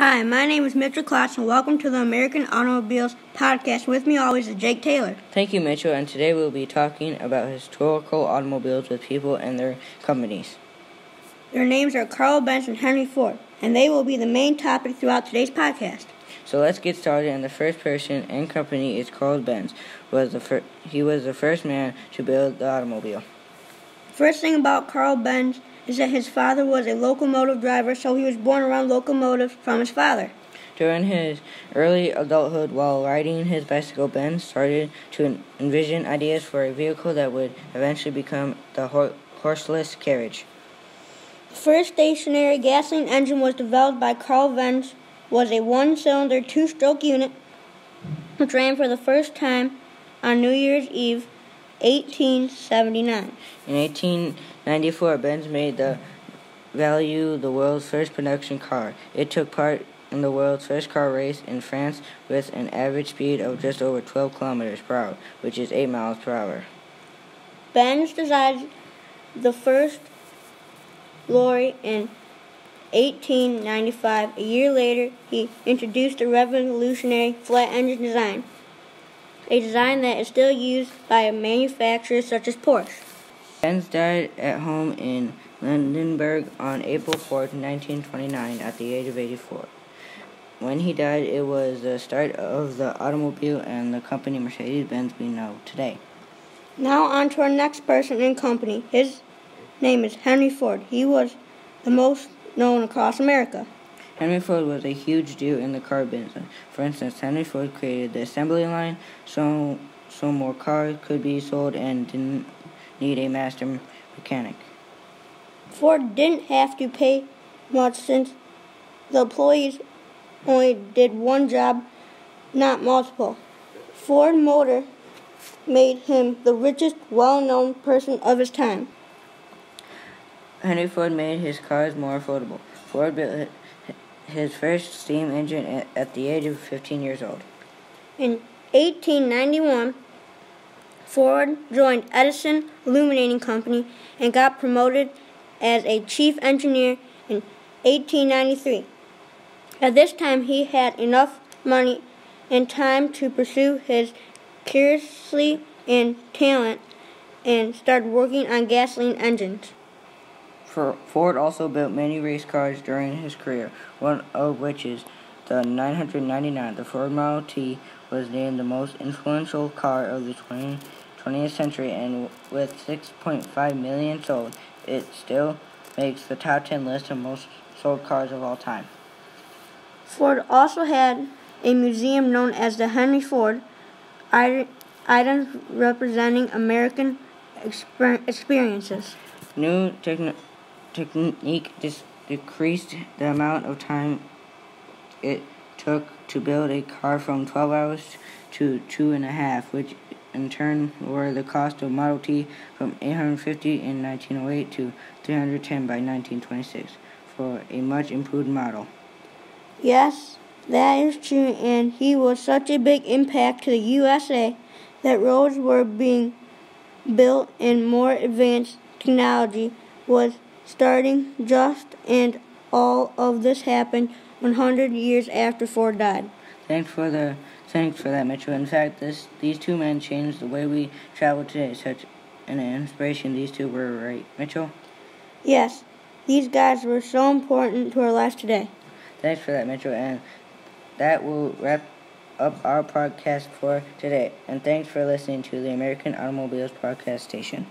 Hi, my name is Mitchell Klotz, and welcome to the American Automobiles podcast. With me always is Jake Taylor. Thank you, Mitchell, and today we'll be talking about historical automobiles with people and their companies. Their names are Karl, Benz, and Henry Ford, and they will be the main topic throughout today's podcast. So let's get started, and the first person and company is Karl Benz. He was the first man to build the automobile. First thing about Karl Benz is that his father was a locomotive driver, so he was born around locomotives from his father. During his early adulthood, while riding his bicycle, Benz started to envision ideas for a vehicle that would eventually become the horseless carriage. The first stationary gasoline engine was developed by Karl Benz was a one-cylinder, two-stroke unit, which ran for the first time on New Year's Eve, 1879. In 1894, Benz made the world's first production car. It took part in the world's first car race in France with an average speed of just over 12 kilometers per hour, which is 8 miles per hour. Benz designed the first lorry in 1895. A year later, he introduced a revolutionary flat-engine design, a design that is still used by manufacturers such as Porsche. Benz died at home in Lindenberg on April 4, 1929, at the age of 84. When he died, it was the start of the automobile and the company Mercedes-Benz we know today. Now on to our next person and company. His name is Henry Ford. He was the most known across America. Henry Ford was a huge deal in the car business. For instance, Henry Ford created the assembly line so more cars could be sold and didn't need a master mechanic. Ford didn't have to pay much since the employees only did one job, not multiple. Ford Motor made him the richest, well-known person of his time. Henry Ford made his cars more affordable. Ford built his first steam engine at the age of 15 years old. In 1891, Ford joined Edison Illuminating Company and got promoted as a chief engineer in 1893. At this time, he had enough money and time to pursue his curiosity and talent and started working on gasoline engines. Ford also built many race cars during his career, one of which is the 999. The Ford Model T was named the most influential car of the 20th century, and with 6.5 million sold, it still makes the top 10 list of most sold cars of all time. Ford also had a museum known as the Henry Ford, items representing American experiences. New technique decreased the amount of time it took to build a car from 12 hours to 2.5, which in turn lowered the cost of Model T from $850 in 1908 to $310 by 1926 for a much improved model. Yes, that is true, and he was such a big impact to the USA that roads were being built and more advanced technology was starting just, and all of this happened 100 years after Ford died. Thanks for that, Mitchell. In fact, these two men changed the way we travel today. Such an inspiration these two were, right, Mitchell? Yes, these guys were so important to our lives today. Thanks for that, Mitchell. And that will wrap up our podcast for today. And thanks for listening to the American Automobiles podcast station.